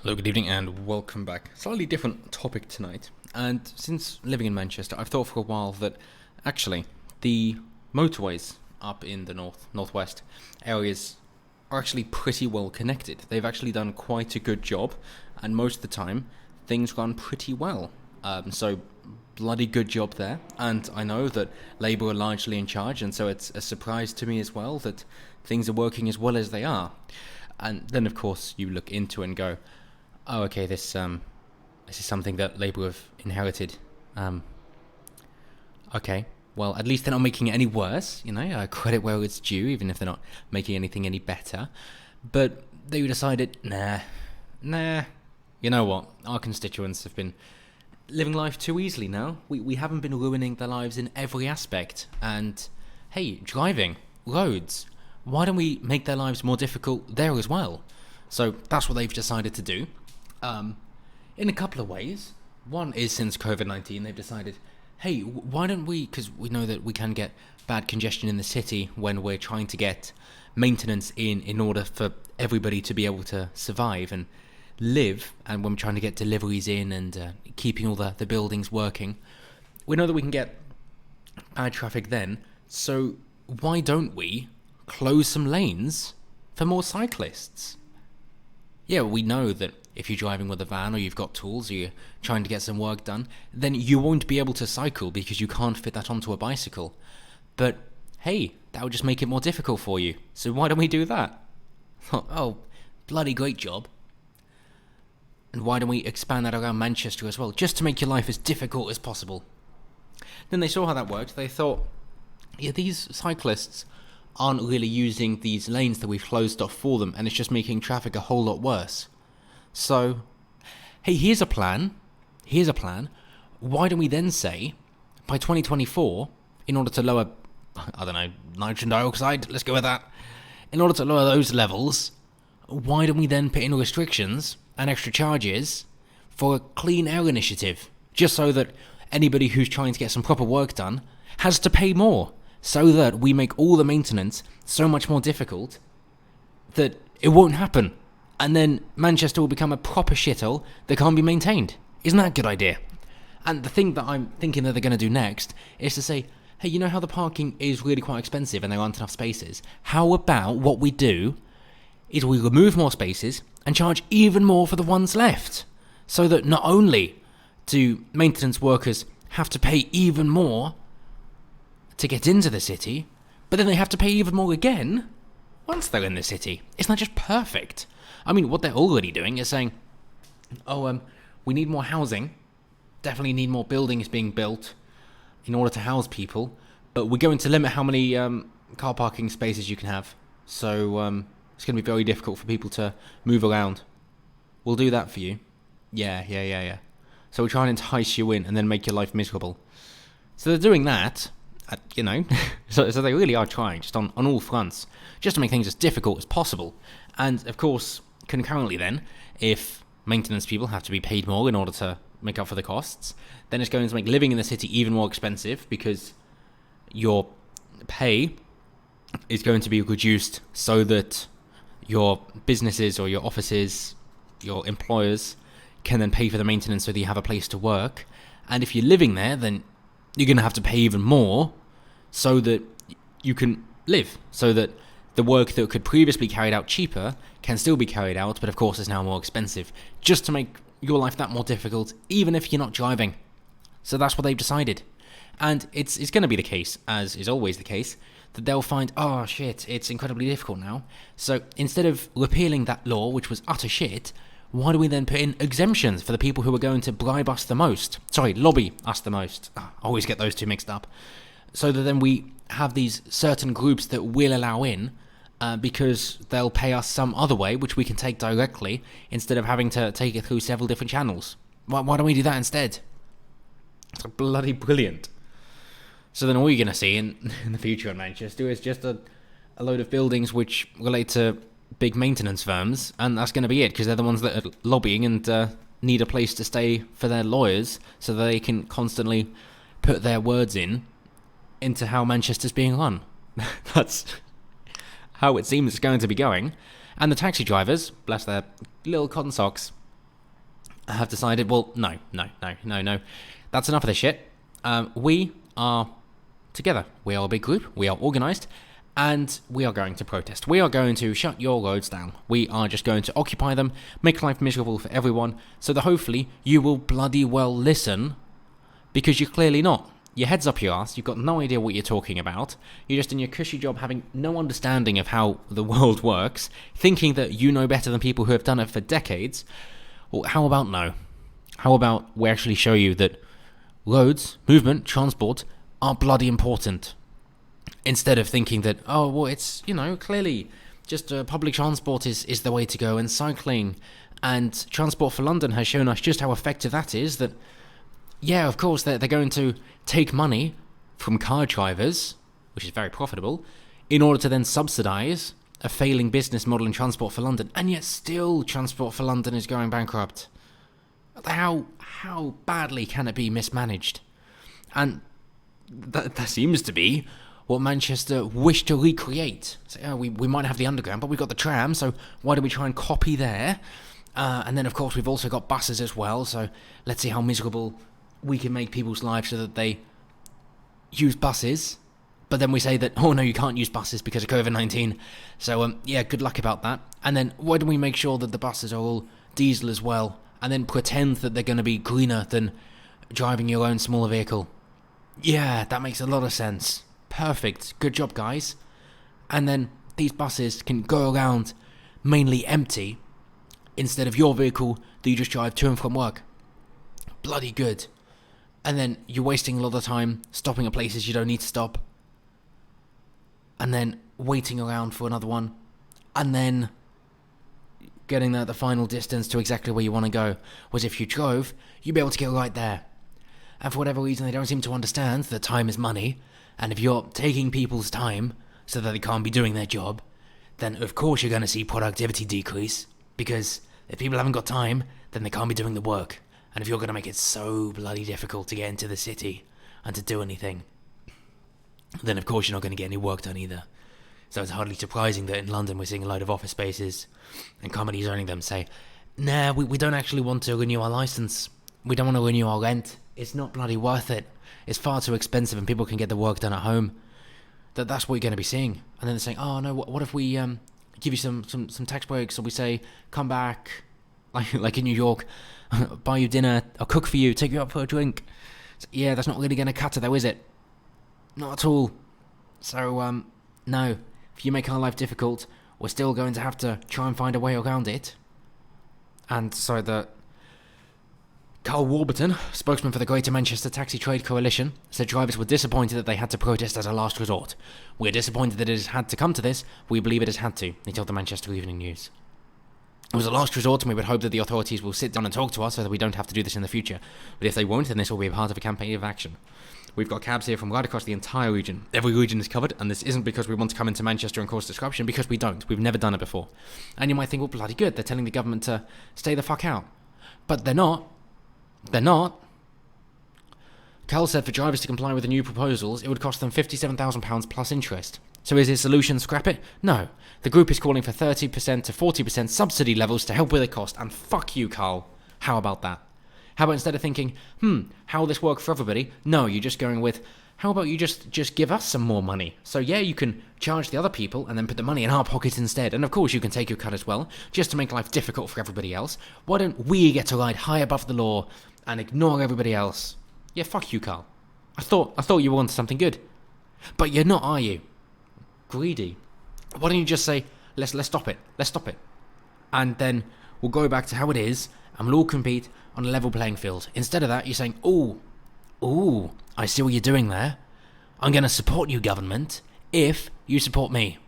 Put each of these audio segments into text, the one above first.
Hello, good evening, and welcome back. Slightly different topic tonight. And since living in Manchester, I've thought for a while that actually the motorways up in the northwest areas are actually pretty well connected. They've actually done quite a good job, and most of the time things run pretty well. So bloody good job there. And I know that Labour are largely in charge, and so it's a surprise to me as well that things are working as well as they are. And then, of course, you look into it and go, oh, okay, this is something that Labour have inherited. Okay, well, at least they're not making it any worse, credit where it's due, even if they're not making anything any better. But they decided, nah, you know what, our constituents have been living life too easily now. We haven't been ruining their lives in every aspect. And, hey, driving, roads, why don't we make their lives more difficult there as well? So that's what they've decided to do. In a couple of ways. One is since COVID-19, they've decided, hey, why don't we, because we know that we can get bad congestion in the city when we're trying to get maintenance in order for everybody to be able to survive and live, and when we're trying to get deliveries in and keeping all the buildings working, we know that we can get bad traffic then, so why don't we close some lanes for more cyclists? Yeah, we know that if you're driving with a van or you've got tools or you're trying to get some work done, then you won't be able to cycle because you can't fit that onto a bicycle. But hey, that would just make it more difficult for you. So why don't we do that? Oh, bloody great job. And why don't we expand that around Manchester as well, just to make your life as difficult as possible? Then they saw how that worked. They thought, yeah, these cyclists aren't really using these lanes that we've closed off for them, and it's just making traffic a whole lot worse. So, hey, here's a plan. Why don't we then say, by 2024, in order to lower, I don't know, nitrogen dioxide, let's go with that. In order to lower those levels, why don't we then put in restrictions and extra charges for a clean air initiative? Just so that anybody who's trying to get some proper work done has to pay more. So that we make all the maintenance so much more difficult that it won't happen. And then Manchester will become a proper shithole that can't be maintained. Isn't that a good idea? And the thing that I'm thinking that they're going to do next is to say, hey, you know how the parking is really quite expensive and there aren't enough spaces? How about what we do is we remove more spaces and charge even more for the ones left? So that not only do maintenance workers have to pay even more to get into the city, but then they have to pay even more again once they're in the city. Isn't that just perfect? I mean, what they're already doing is saying, we need more housing, definitely need more buildings being built in order to house people, but we're going to limit how many car parking spaces you can have, so it's going to be very difficult for people to move around. We'll do that for you. Yeah. So we'll try and entice you in and then make your life miserable. So they're doing that. So they really are trying, just on all fronts, just to make things as difficult as possible. And, of course, concurrently then, if maintenance people have to be paid more in order to make up for the costs, then it's going to make living in the city even more expensive because your pay is going to be reduced so that your businesses or your offices, your employers, can then pay for the maintenance so that you have a place to work. And if you're living there, then you're going to have to pay even more so that you can live, so that the work that could previously be carried out cheaper can still be carried out, but of course is now more expensive, just to make your life that more difficult, even if you're not driving. So that's what they've decided. And it's going to be the case, as is always the case, that they'll find, oh shit, it's incredibly difficult now. So instead of repealing that law, which was utter shit, why do we then put in exemptions for the people who are going to bribe us the most? Sorry, lobby us the most. I always get those two mixed up. So that then we have these certain groups that we'll allow in because they'll pay us some other way, which we can take directly, instead of having to take it through several different channels. Why don't we do that instead? It's bloody brilliant. So then all you're going to see in the future in Manchester is just a load of buildings which relate to big maintenance firms, and that's going to be it, because they're the ones that are lobbying and need a place to stay for their lawyers so that they can constantly put their words into how Manchester's being run. That's how it seems it's going to be going. And the taxi drivers, bless their little cotton socks, have decided, well, no. That's enough of this shit. We are together. We are a big group. We are organised. And we are going to protest. We are going to shut your roads down. We are just going to occupy them, make life miserable for everyone, so that hopefully you will bloody well listen, because you're clearly not. Your head's up your ass, you've got no idea what you're talking about, you're just in your cushy job having no understanding of how the world works, thinking that you know better than people who have done it for decades. Well, how about no? How about we actually show you that roads, movement, transport are bloody important? Instead of thinking that, oh, well, it's, clearly just public transport is the way to go, and cycling and Transport for London has shown us just how effective that is, that, yeah, of course, they're going to take money from car drivers, which is very profitable, in order to then subsidise a failing business model in Transport for London, and yet still Transport for London is going bankrupt. How badly can it be mismanaged? And that seems to be what Manchester wish to recreate. So, we might have the underground, but we've got the tram, so why do we try and copy there? And then, of course, we've also got buses as well, so let's see how miserable we can make people's lives so that they use buses. But then we say that, oh no, you can't use buses because of COVID-19. So, yeah, good luck about that. And then why don't we make sure that the buses are all diesel as well, and then pretend that they're going to be greener than driving your own smaller vehicle? Yeah, that makes a lot of sense. Perfect. Good job, guys. And then these buses can go around mainly empty instead of your vehicle that you just drive to and from work. Bloody good. And then you're wasting a lot of time stopping at places you don't need to stop. And then waiting around for another one. And then getting the final distance to exactly where you want to go. Whereas if you drove, you'd be able to get right there. And for whatever reason, they don't seem to understand that time is money. And if you're taking people's time so that they can't be doing their job, then of course you're going to see productivity decrease. Because if people haven't got time, then they can't be doing the work. And if you're going to make it so bloody difficult to get into the city and to do anything, then of course you're not going to get any work done either. So it's hardly surprising that in London we're seeing a load of office spaces and companies owning them say, nah, we don't actually want to renew our license. We don't want to renew our rent. It's not bloody worth it. It's far too expensive and people can get the work done at home. That's what you're going to be seeing. And then they're saying, oh no, what if we give you some tax breaks, or we say, come back, like in New York, buy you dinner, I'll cook for you, take you out for a drink. So, yeah, that's not really going to cut it though, is it? Not at all. So, no. If you make our life difficult, we're still going to have to try and find a way around it. And so Carl Warburton, spokesman for the Greater Manchester Taxi Trade Coalition, said drivers were disappointed that they had to protest as a last resort. We're disappointed that it has had to come to this. We believe it has had to, he told the Manchester Evening News. It was a last resort, and we would hope that the authorities will sit down and talk to us so that we don't have to do this in the future. But if they won't, then this will be a part of a campaign of action. We've got cabs here from right across the entire region. Every region is covered, and this isn't because we want to come into Manchester and cause disruption, because we don't. We've never done it before. And you might think, well, bloody good, they're telling the government to stay the fuck out. But they're not. They're not. Carl said for drivers to comply with the new proposals, it would cost them £57,000 plus interest. So is his solution scrap it? No. The group is calling for 30% to 40% subsidy levels to help with the cost, and fuck you, Carl. How about that? How about instead of thinking, how will this work for everybody? No, you're just going with, how about you just give us some more money? So yeah, you can charge the other people and then put the money in our pocket instead. And of course you can take your cut as well, just to make life difficult for everybody else. Why don't we get to ride high above the law and ignore everybody else? Yeah, fuck you, Carl. I thought you were onto something good. But you're not, are you? Greedy. Why don't you just say, let's stop it. Let's stop it. And then we'll go back to how it is, and we'll all compete on a level playing field. Instead of that, you're saying, ooh, I see what you're doing there. I'm going to support you, government, if you support me.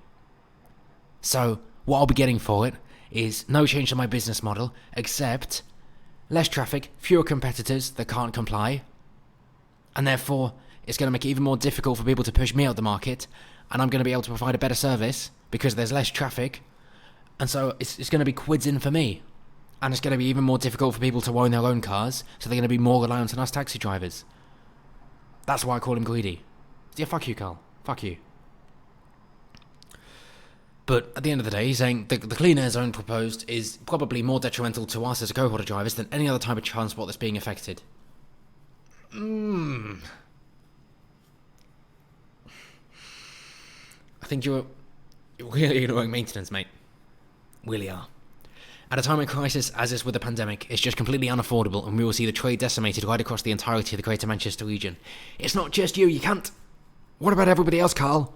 So what I'll be getting for it is no change to my business model, except less traffic, fewer competitors that can't comply, and therefore it's going to make it even more difficult for people to push me out the market, and I'm going to be able to provide a better service because there's less traffic, and so it's going to be quids in for me. And it's going to be even more difficult for people to own their own cars, so they're going to be more reliant on us taxi drivers. That's why I call him greedy. Yeah, fuck you, Carl. Fuck you. But at the end of the day, he's saying the clean air zone proposed is probably more detrimental to us as cohort of drivers than any other type of transport that's being affected. I think you're really ignoring maintenance, mate. Really are. At a time of crisis, as is with the pandemic, it's just completely unaffordable, and we will see the trade decimated right across the entirety of the Greater Manchester region. It's not just you can't. What about everybody else, Carl?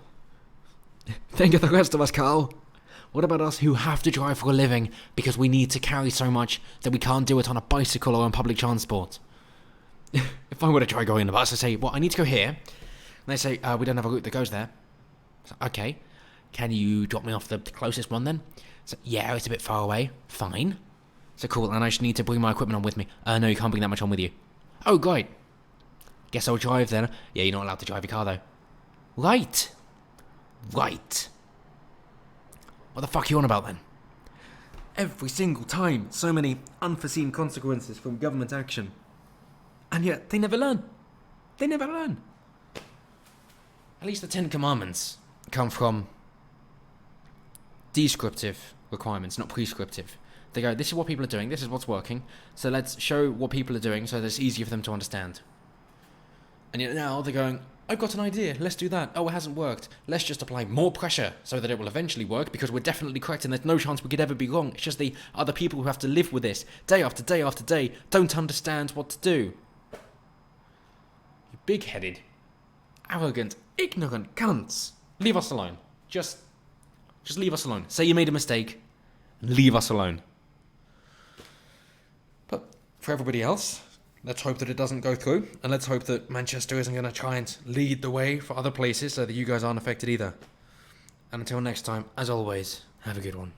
Think of the rest of us, Carl. What about us who have to drive for a living because we need to carry so much that we can't do it on a bicycle or on public transport? If I were to try going on the bus, I'd say, well, I need to go here. And they say, we don't have a route that goes there. So, okay. Can you drop me off the closest one then? So, yeah, it's a bit far away. Fine. So, cool, and I just need to bring my equipment on with me. No, you can't bring that much on with you. Oh, great. Guess I'll drive then. Yeah, you're not allowed to drive your car, though. Right. What the fuck are you on about, then? Every single time, so many unforeseen consequences from government action. And yet, they never learn. They never learn. At least the Ten Commandments come from descriptive requirements, not prescriptive. They go, this is what people are doing, this is what's working, so let's show what people are doing so that it's easier for them to understand. And yet now they're going, I've got an idea, let's do that. Oh, it hasn't worked. Let's just apply more pressure so that it will eventually work, because we're definitely correct and there's no chance we could ever be wrong. It's just the other people who have to live with this day after day after day don't understand what to do. You big-headed, arrogant, ignorant cunts. Leave us alone. Just leave us alone. Say you made a mistake, and leave us alone. But for everybody else, let's hope that it doesn't go through, and let's hope that Manchester isn't going to try and lead the way for other places so that you guys aren't affected either. And until next time, as always, have a good one.